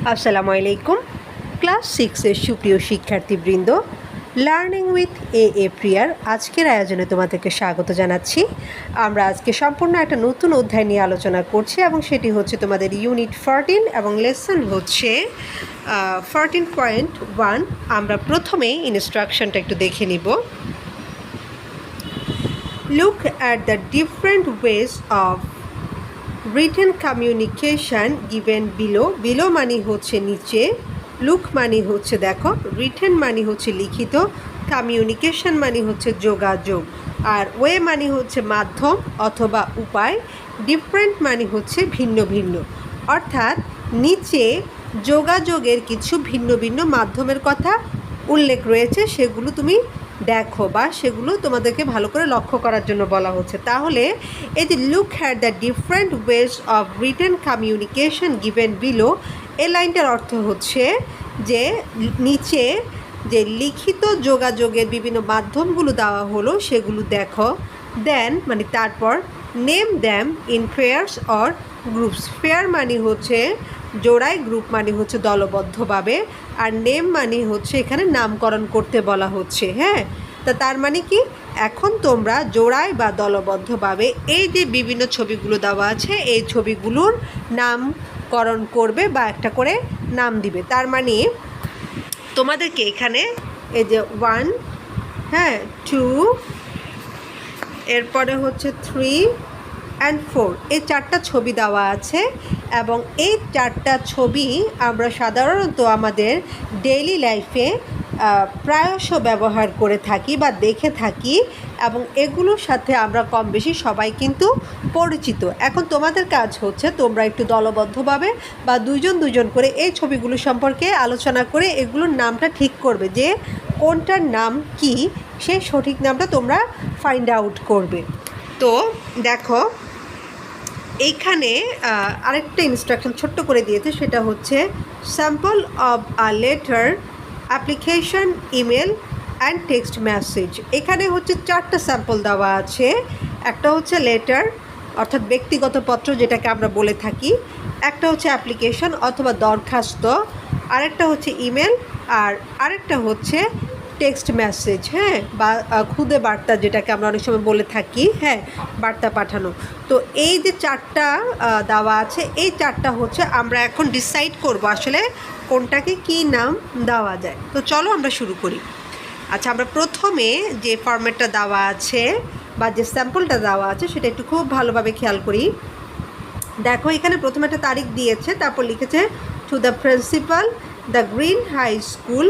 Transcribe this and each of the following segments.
আসসালামু আলাইকুম। ক্লাস 6-এর সুপ্রিয় শিক্ষার্থীবৃন্দ, লার্নিং উইথ এ প্রিয়ার আজকের আয়োজনে তোমাদেরকে স্বাগত জানাচ্ছি। আমরা আজকে সম্পূর্ণ একটা নতুন অধ্যায় নিয়ে আলোচনা করছি এবং সেটি হচ্ছে তোমাদের ইউনিট 14 এবং লেসন হচ্ছে 14.1। আমরা প্রথমেই ইনস্ট্রাকশনটা একটু দেখে নিব। Look at the different ways of written communication given below মানে হচ্ছে নিচে, লুক মানে হচ্ছে দেখো, রিটেন মানে হচ্ছে লিখিত, কমিউনিকেশান মানে হচ্ছে যোগাযোগ, আর ওয়ে মানে হচ্ছে মাধ্যম অথবা উপায়, ডিফারেন্ট মানে হচ্ছে ভিন্ন ভিন্ন। অর্থাৎ নিচে যোগাযোগের কিছু ভিন্ন ভিন্ন মাধ্যমের কথা উল্লেখ রয়েছে, সেগুলো তুমি দেখো বা সেগুলো তোমাদেরকে ভালো করে লক্ষ্য করার জন্য বলা হচ্ছে। তাহলে এই যে look at the different ways of written communication given below, এই লাইনটার অর্থ হচ্ছে যে নিচে যে লিখিত যোগাযোগের বিভিন্ন মাধ্যমগুলো দেওয়া হলো সেগুলো দেখো। দেন মানে তারপর, name them in pairs or groups. Pair মানে হচ্ছে জোড়ায়, গ্রুপ মানে হচ্ছে দলবদ্ধভাবে, আর নেম মানে হচ্ছে এখানে নামকরণ করতে বলা হচ্ছে। হ্যাঁ, তা তার মানে কি, এখন তোমরা জোড়ায় বা দলবদ্ধভাবে এই যে বিভিন্ন ছবিগুলো দেওয়া আছে এই ছবিগুলোর নামকরণ করবে বা একটা করে নাম দিবে। তার মানে তোমাদেরকে এখানে এই যে 1, হ্যাঁ 2, এরপরে হচ্ছে 3 অ্যান্ড 4, এই 4টা ছবি দেওয়া আছে এবং এই 4টা ছবি আমরা সাধারণত আমাদের ডেইলি লাইফে প্রায়শ ব্যবহার করে থাকি বা দেখে থাকি এবং এগুলোর সাথে আমরা কম বেশি সবাই কিন্তু পরিচিত। এখন তোমাদের কাজ হচ্ছে তোমরা একটু দলবদ্ধভাবে বা দুজন দুজন করে এই ছবিগুলো সম্পর্কে আলোচনা করে এগুলোর নামটা ঠিক করবে, যে কোনটার নাম কি, সেই সঠিক নামটা তোমরা ফাইন্ড আউট করবে। তো দেখো এইখানে আরেকটা ইনস্ট্রাকশন ছোট্ট করে দিয়েছে, সেটা হচ্ছে sample of a letter, application, email and text message. এখানে হচ্ছে 4টা স্যাম্পল দেওয়া আছে। একটা হচ্ছে লেটার অর্থাৎ ব্যক্তিগত পত্র যেটাকে আমরা বলে থাকি, একটা হচ্ছে অ্যাপ্লিকেশন অথবা দরখাস্ত, আরেকটা হচ্ছে ইমেল, আর আরেকটা হচ্ছে টেক্সট মেসেজ, হ্যাঁ, বা খুদে বার্তা যেটাকে আমরা অনেক সময় বলে থাকি, হ্যাঁ, বার্তা পাঠানো। তো এই যে 4টা দেওয়া আছে, এই 4টা হচ্ছে আমরা এখন ডিসাইড করব আসলে কোনটাকে কী নাম দেওয়া যায়। তো চলো আমরা শুরু করি। আচ্ছা, আমরা প্রথমে যে ফরম্যাটটা দেওয়া আছে বা যে স্যাম্পলটা দেওয়া আছে সেটা একটু খুব ভালোভাবে খেয়াল করি। দেখো এখানে প্রথমে একটা তারিখ দিয়েছে, তারপর লিখেছে to the principal, the green high school,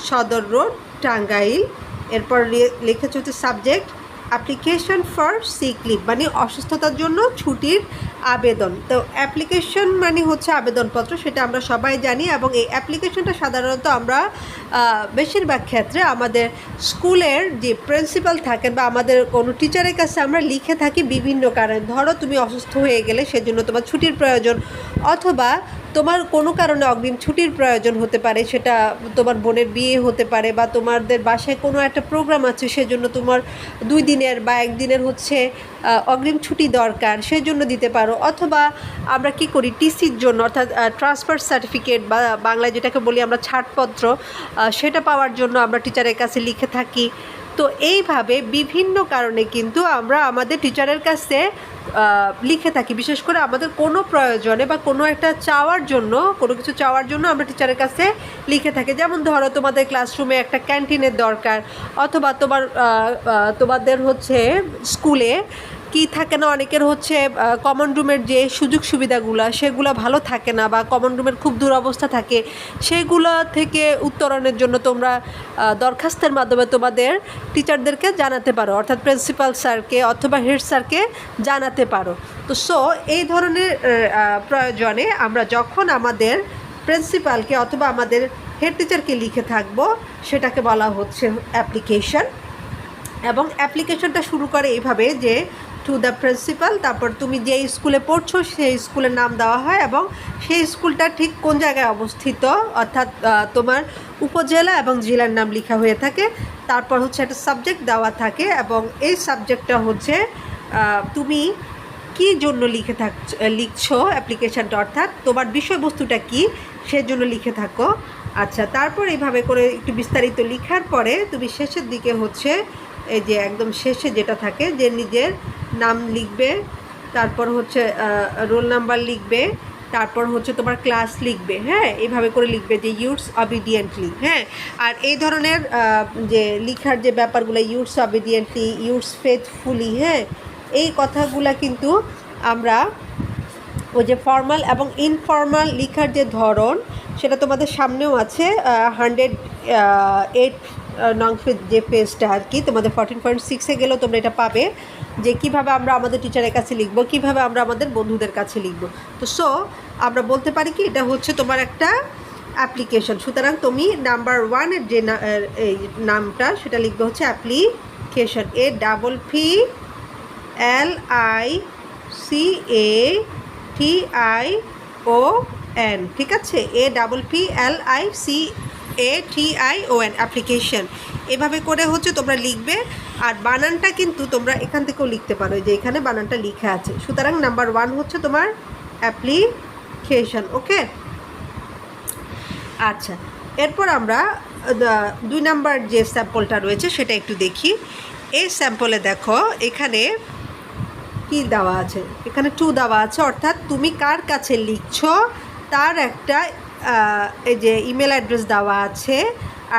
সদর রোড, টাঙ্গাইল। এরপর লিখেছে হচ্ছে subject application for sick leave, মানে অসুস্থতার জন্য ছুটির আবেদন। তো অ্যাপ্লিকেশন মানে হচ্ছে আবেদনপত্র, সেটা আমরা সবাই জানি, এবং এই অ্যাপ্লিকেশনটা সাধারণত আমরা বেশিরভাগ ক্ষেত্রে আমাদের স্কুলের যে প্রিন্সিপাল থাকেন বা আমাদের কোনো টিচারের কাছে আমরা লিখে থাকি বিভিন্ন কারণে। ধরো তুমি অসুস্থ হয়ে গেলে সেজন্য তোমার ছুটির প্রয়োজন, অথবা তোমার কোনো কারণে অগ্রিম ছুটির প্রয়োজন হতে পারে, সেটা তোমার বোনের বিয়ে হতে পারে বা তোমাদের বাসায় কোনো একটা প্রোগ্রাম আছে সেজন্য তোমার 2 দিনের বা 1 দিনের হচ্ছে অগ্রিম ছুটি দরকার, সেজন্য দিতে পারো। অথবা আমরা কি করি, টিসির জন্য অর্থাৎ ট্রান্সফার সার্টিফিকেট বা বাংলায় যেটাকে বলি আমরা ছাড়পত্র, সেটা পাওয়ার জন্য আমরা টিচারের কাছে লিখে থাকি। তো এইভাবে বিভিন্ন কারণে কিন্তু আমরা আমাদের টিচারের কাছে লিখে থাকি, বিশেষ করে আমাদের কোনো প্রয়োজনে বা কোনো একটা চাওয়ার জন্য, কোনো কিছু চাওয়ার জন্য আমরা টিচারের কাছে লিখে থাকি। যেমন ধরো তোমাদের ক্লাসরুমে একটা ক্যান্টিনের দরকার, অথবা তোমাদের হচ্ছে স্কুলে কি থাকে না, অনেকের হচ্ছে কমন রুমের যে সুযোগ সুবিধাগুলো সেগুলো ভালো থাকে না, বা কমন রুমের খুব দুরবস্থা থাকে, সেগুলো থেকে উত্তরণের জন্য তোমরা দরখাস্তের মাধ্যমে তোমাদের টিচারদেরকে জানাতে পারো, অর্থাৎ প্রিন্সিপাল স্যারকে অথবা হেড স্যারকে জানাতে পারো। তো এই ধরনের প্রয়োজনে আমরা যখন আমাদের প্রিন্সিপালকে অথবা আমাদের হেড টিচারকে লিখে থাকবো সেটাকে বলা হচ্ছে অ্যাপ্লিকেশন। এবং অ্যাপ্লিকেশনটা শুরু করে এইভাবে যে টু দ্য প্রিন্সিপাল, তারপর তুমি যে স্কুলে পড়ছো সেই স্কুলের নাম দেওয়া হয় এবং সেই স্কুলটা ঠিক কোন জায়গায় অবস্থিত, অর্থাৎ তোমার উপজেলা এবং জেলার নাম লেখা হয়ে থাকে। তারপর হচ্ছে একটা সাবজেক্ট দেওয়া থাকে এবং এই সাবজেক্টটা হচ্ছে তুমি কী জন্য লিখছো অ্যাপ্লিকেশানটা, অর্থাৎ তোমার বিষয়বস্তুটা কী সেজন্য লিখে থাকো। আচ্ছা, তারপর এইভাবে করে একটু বিস্তারিত লিখার পরে তুমি শেষের দিকে হচ্ছে এই যে একদম শেষে যেটা থাকে যে নিজের নাম লিখবে, তারপর হচ্ছে রোল নাম্বার লিখবে, তারপর হচ্ছে তোমার ক্লাস লিখবে। হ্যাঁ, এইভাবে করে লিখবে যে ইউর্স অবিডিয়েন্টলি। হ্যাঁ, আর এই ধরনের যে লিখার যে ব্যাপারগুলো, ইউর্স অবিডিয়েন্টলি, ইউর্স ফেথফুলি, হ্যাঁ, এই কথাগুলা কিন্তু আমরা ওই যে ফর্মাল এবং ইনফর্মাল লিখার যে ধরন সেটা তোমাদের সামনেও আছে 108 নং যে পেজটা আর কি, তোমাদের 14.6-এ গেলেও তোমরা এটা পাবে যে কিভাবে আমরা আমাদের টিচারের কাছে লিখব, কিভাবে আমরা আমাদের বন্ধুদের কাছে লিখব। তো আমরা বলতে পারি কি এটা হচ্ছে তোমার একটা অ্যাপ্লিকেশন। সুতরাং তুমি নাম্বার 1-এর যে এই নামটা সেটা লিখবে হচ্ছে অ্যাপ্লিকেশন, APPLICATION, ঠিক আছে, APPLICATION, অ্যাপ্লিকেশন। এভাবে করে হচ্ছে তোমরা লিখবে। আর বানানটা কিন্তু তোমরা এখান থেকেও লিখতে পারো, যে এখানে বানানটা লিখে আছে। সুতরাং নাম্বার 1 হচ্ছে তোমার অ্যাপ্লিকেশন। ওকে, আচ্ছা, এরপর আমরা 2 নাম্বার যে স্যাম্পলটা রয়েছে সেটা একটু দেখি। এই স্যাম্পলে দেখো এখানে কি দেওয়া আছে, এখানে টু দেওয়া আছে, অর্থাৎ তুমি কার কাছে লিখছো তার একটা এই যে ইমেল অ্যাড্রেস দেওয়া আছে,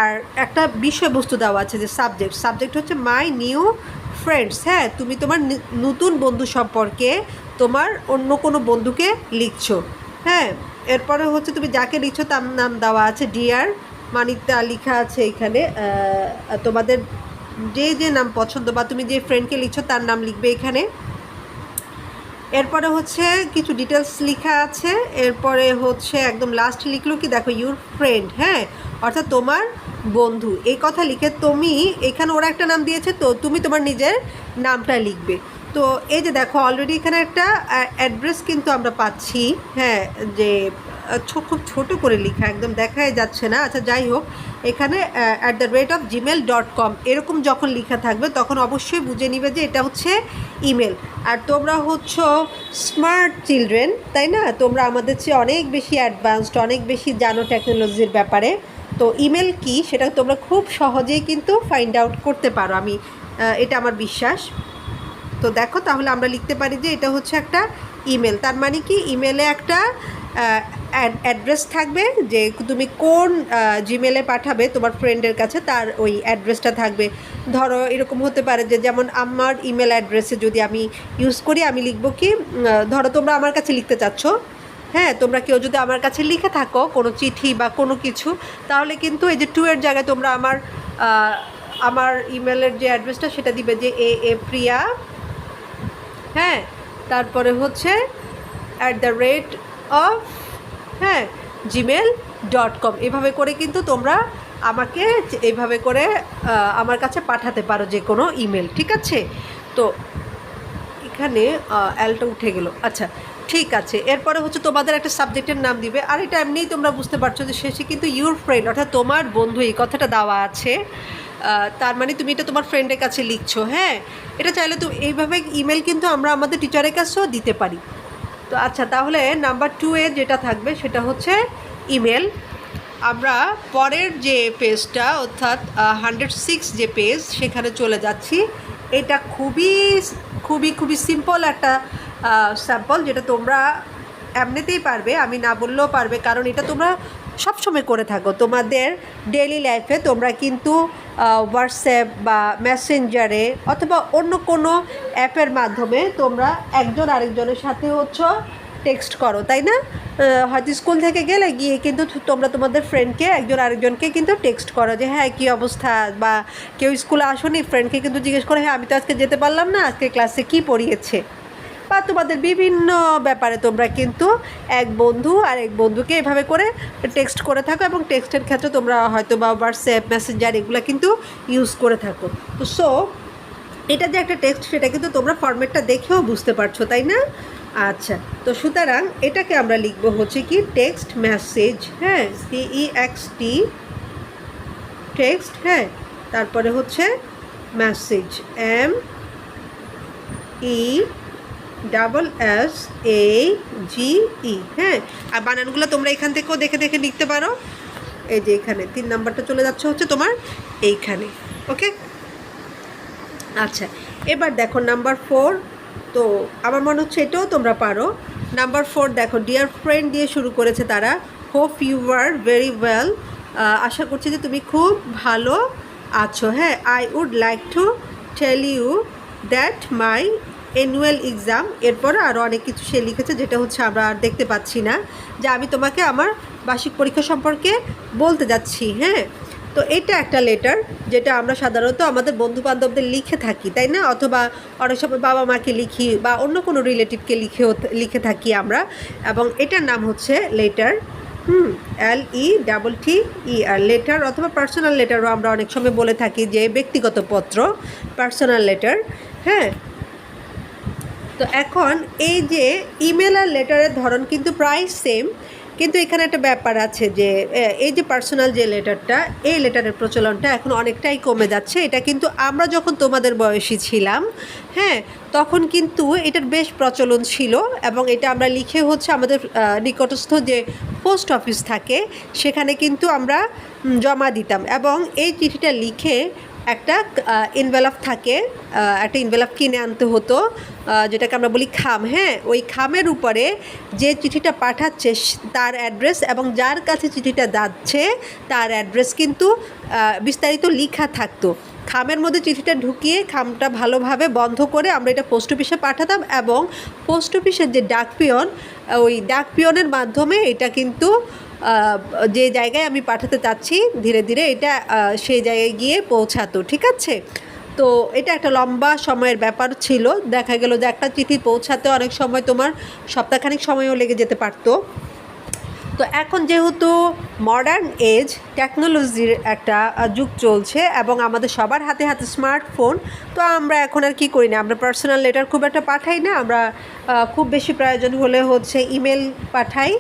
আর একটা বিষয়বস্তু দেওয়া আছে যে সাবজেক্ট হচ্ছে মাই নিউ ফ্রেন্ডস। হ্যাঁ, তুমি তোমার নতুন বন্ধু সম্পর্কে তোমার অন্য কোনো বন্ধুকে লিখছো। হ্যাঁ, এরপরে হচ্ছে তুমি যাকে লিখছো তার নাম দেওয়া আছে ডিয়ার, মানিকটা লেখা আছে এখানে। তোমাদের যে নাম পছন্দ বা তুমি যে ফ্রেন্ডকে লিখছো তার নাম লিখবে এখানে। এরপরে হচ্ছে কিছু ডিটেলস লেখা আছে। এরপরে হচ্ছে একদম লাস্ট লিখলো কি দেখো, ইউর ফ্রেন্ড। হ্যাঁ, অর্থাৎ তোমার বন্ধু, এই কথা লিখে তুমি এখানে ওরা একটা নাম দিয়েছে, তো তুমি তোমার নিজের নামটা লিখবে। তো এই যে দেখো অলরেডি এখানে একটা অ্যাড্রেস কিন্তু আমরা পাচ্ছি। হ্যাঁ, যে খুব ছোটো করে লেখা, একদম দেখাই যাচ্ছে না। আচ্ছা, যাই হোক, এখানে @gmail.com এরকম যখন লেখা থাকবে তখন অবশ্যই বুঝে নিবে যে এটা হচ্ছে ইমেল। আর তোমরা হচ্ছে স্মার্ট চিলড্রেন, তাই না? তোমরা আমাদের চেয়ে অনেক বেশি অ্যাডভান্সড, অনেক বেশি জানো টেকনোলজির ব্যাপারে। তো ইমেল কি সেটা তোমরা খুব সহজেই কিন্তু ফাইন্ড আউট করতে পারো, এটা আমার বিশ্বাস। তো দেখো, তাহলে আমরা লিখতে পারি যে এটা হচ্ছে একটা ইমেল। তার মানে কি, ইমেলে একটা অ্যাড্রেস থাকবে, যে তুমি কোন জিমেলে পাঠাবে তোমার ফ্রেন্ডের কাছে তার ওই অ্যাড্রেসটা থাকবে। ধরো এরকম হতে পারে যে যেমন আমার ইমেল অ্যাড্রেসে যদি আমি ইউজ করি, আমি লিখব কি, ধরো তোমরা আমার কাছে লিখতে চাচ্ছ। হ্যাঁ, তোমরা কেউ যদি আমার কাছে লিখে থাকো কোনো চিঠি বা কোনো কিছু, তাহলে কিন্তু এই যে 2 এর জায়গায় তোমরা আমার ইমেলের যে অ্যাড্রেসটা সেটা দিবে যে এ প্রিয়া, হ্যাঁ, তারপরে হচ্ছে @ gmail.com। এভাবে করে কিন্তু তোমরা আমাকে এইভাবে করে আমার কাছে পাঠাতে পারো যে কোনো ইমেল, ঠিক আছে? তো এখানে অ্যালটা উঠে গেল। আচ্ছা, ঠিক আছে। এরপরে হচ্ছে তোমাদের একটা সাবজেক্টের নাম দিবে, আর এটা এমনিই তোমরা বুঝতে পারছো যে শেষে কিন্তু ইউর ফ্রেন্ড, অর্থাৎ তোমার বন্ধু, এই কথাটা দেওয়া আছে। তার মানে তুমি এটা তোমার ফ্রেন্ডের কাছে লিখছো। হ্যাঁ, এটা চাইলে তো এইভাবে ইমেল কিন্তু আমরা আমাদের টিচারের কাছেও দিতে পারি। তো আচ্ছা, তাহলে নাম্বার 2-এ যেটা থাকবে সেটা হচ্ছে ইমেল। আমরা পরের যে পেজটা, অর্থাৎ 106 যে পেজ, সেখানে চলে যাচ্ছি। এটা খুবই খুবই খুবই সিম্পল একটা স্যাম্পল, যেটা তোমরা এমনিতেই পারবে, আমি না বললেও পারবে, কারণ এটা তোমরা সবসময় করে থাকো তোমাদের ডেইলি লাইফে। তোমরা কিন্তু হোয়াটসঅ্যাপ বা মেসেঞ্জারে অথবা অন্য কোনো অ্যাপের মাধ্যমে তোমরা একজন আরেকজনের সাথে হচ্ছে টেক্সট করো, তাই না? হয়তো স্কুল থেকে গিয়ে কিন্তু তোমরা তোমাদের ফ্রেন্ডকে, একজন আরেকজনকে কিন্তু টেক্সট করো যে হ্যাঁ কী অবস্থা, বা কেউ স্কুলে আসোনি, ফ্রেন্ডকে কিন্তু জিজ্ঞেস করো হ্যাঁ আমি তো আজকে যেতে পারলাম না, আজকে ক্লাসে কী পড়িয়েছে। বা তোমাদের বিভিন্ন ব্যাপারে তোমরা কিন্তু এক বন্ধু আর এক বন্ধুকে এভাবে করে টেক্সট করে থাকো, এবং টেক্সটের ক্ষেত্রে তোমরা হয়তো বা হোয়াটসঅ্যাপ, মেসেঞ্জার এগুলো কিন্তু ইউজ করে থাকো। তো এটা যে একটা টেক্সট, সেটা কিন্তু তোমরা ফরম্যাটটা দেখেও বুঝতে পারছো, তাই না? আচ্ছা, তো সুতরাং এটাকে আমরা লিখবো হচ্ছে কি টেক্সট মেসেজ। হ্যাঁ, TEXT, টেক্সট। হ্যাঁ, তারপরে হচ্ছে মেসেজ, MESSAGE। SSAGE, হ্যাঁ। আর বানানগুলো তোমরা এখান থেকেও দেখে দেখে লিখতে পারো। এই যে এখানে 3 নাম্বারটা চলে যাচ্ছে হচ্ছে তোমার এইখানে, ওকে। আচ্ছা, এবার দেখো নাম্বার 4। তো আমার মনে হচ্ছে এটাও তোমরা পারো। নাম্বার 4 দেখো, ডিয়ার ফ্রেন্ড দিয়ে শুরু করেছে তারা। Hope you are very well, আশা করছি যে তুমি খুব ভালো আছো, হ্যাঁ। I would like to tell you that my annual exam, এরপর আরও অনেক কিছু সে লিখেছে যেটা হচ্ছে আমরা আর দেখতে পাচ্ছি না, যে আমি তোমাকে আমার বার্ষিক পরীক্ষা সম্পর্কে বলতে যাচ্ছি, হ্যাঁ। তো এটা একটা লেটার যেটা আমরা সাধারণত আমাদের বন্ধুবান্ধবদের লিখে থাকি, তাই না? অথবা অনেক সময় বাবা মাকে লিখি বা অন্য কোনো রিলেটিভকে লিখে থাকি আমরা, এবং এটার নাম হচ্ছে লেটার। LETTER, লেটার অথবা পার্সোনাল লেটারও আমরা অনেক সময় বলে থাকি, যে ব্যক্তিগত পত্র, পার্সোনাল লেটার, হ্যাঁ। তো এখন এই যে ইমেল আর লেটারের ধরন কিন্তু প্রায় সেম, কিন্তু এখানে একটা ব্যাপার আছে যে এই যে পার্সোনাল যে লেটারটা, এই লেটারের প্রচলনটা এখন অনেকটাই কমে যাচ্ছে। এটা কিন্তু আমরা যখন তোমাদের বয়সী ছিলাম, হ্যাঁ, তখন কিন্তু এটার বেশ প্রচলন ছিল, এবং এটা আমরা লিখে হচ্ছে আমাদের নিকটস্থ যে পোস্ট অফিস থাকে সেখানে কিন্তু আমরা জমা দিতাম, এবং এই চিঠিটা লিখে একটা এনভেলপ থাকে, একটা এনভেলপ কিনে আনতে হতো, যেটাকে আমরা বলি খাম, হ্যাঁ। ওই খামের উপরে যে চিঠিটা পাঠাচ্ছে তার অ্যাড্রেস এবং যার কাছে চিঠিটা যাচ্ছে তার অ্যাড্রেস কিন্তু বিস্তারিত লেখা থাকতো। খামের মধ্যে চিঠিটা ঢুকিয়ে খামটা ভালোভাবে বন্ধ করে আমরা এটা পোস্ট অফিসে পাঠাতাম, এবং পোস্ট অফিসের যে ডাকপিয়ন, ওই ডাকপিয়নের মাধ্যমে এটা কিন্তু যে জায়গায় আমি পাঠাতে চাচ্ছি ধীরে ধীরে এটা সেই জায়গায় গিয়ে পৌঁছাতো, ঠিক আছে। তো এটা একটা লম্বা সময়ের ব্যাপার ছিল, দেখা গেল যে একটা চিঠি পৌঁছাতে অনেক সময় তোমার সপ্তাহখানিক সময়ও লেগে যেতে পারতো। তো এখন যেহেতু মডার্ন এজ, টেকনোলজির একটা যুগ চলছে এবং আমাদের সবার হাতে হাতে স্মার্টফোন, তো আমরা এখন আর কি করি না, আমরা পার্সোনাল লেটার খুব একটা পাঠাই না, আমরা খুব বেশি প্রয়োজন হলে হচ্ছে ইমেল পাঠাই,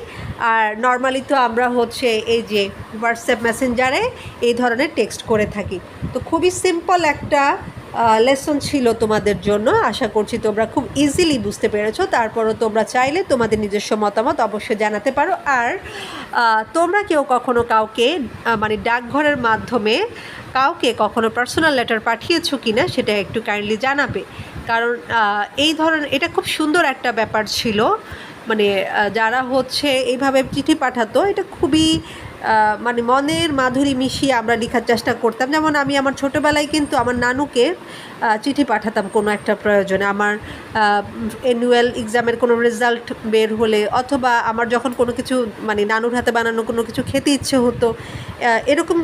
আর নর্মালি তো আমরা হচ্ছে এই যে হোয়াটসঅ্যাপ মেসেঞ্জারে এই ধরনের টেক্সট করে থাকি। তো খুবই সিম্পল একটা লেসন ছিল তোমাদের জন্য, আশা করছি তোমরা খুব ইজিলি বুঝতে পেরেছো। তারপরও তোমরা চাইলে তোমাদের নিজস্ব মতামত অবশ্যই জানাতে পারো। আর তোমরা কেউ কখনো কাউকে মানে ডাকঘরের মাধ্যমে কাউকে কখনো পার্সোনাল লেটার পাঠিয়েছো কি না সেটা একটু কাইন্ডলি জানাবে, কারণ এই ধরনের এটা খুব সুন্দর একটা ব্যাপার ছিল, মানে যারা হচ্ছে এইভাবে চিঠি পাঠাতো এটা খুবই মানে মনের মাধুরী মিশিয়ে আমরা লেখার চেষ্টা করতাম। যেমন আমি আমার ছোটোবেলায় কিন্তু আমার নানুকে চিঠি পাঠাতাম কোনো একটা প্রয়োজনে, আমার অ্যানুয়াল এক্সামের কোনো রেজাল্ট বের হলে, অথবা আমার যখন কোনো কিছু মানে নানুর হাতে বানানো কোনো কিছু খেতে ইচ্ছে হতো, এরকম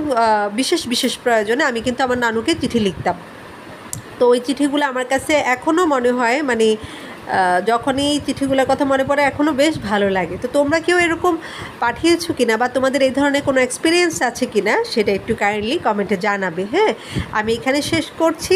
বিশেষ বিশেষ প্রয়োজনে আমি কিন্তু আমার নানুকে চিঠি লিখতাম। তো ওই চিঠিগুলো আমার কাছে এখনও মনে হয়, মানে যখনই এই চিঠিগুলোর কথা মনে পড়ে এখনও বেশ ভালো লাগে। তো তোমরা কেউ এরকম পাঠিয়েছো কিনা বা তোমাদের এই ধরনের কোনো এক্সপিরিয়েন্স আছে কিনা সেটা একটু কাইন্ডলি কমেন্টে জানাবে, হ্যাঁ। আমি এখানে শেষ করছি।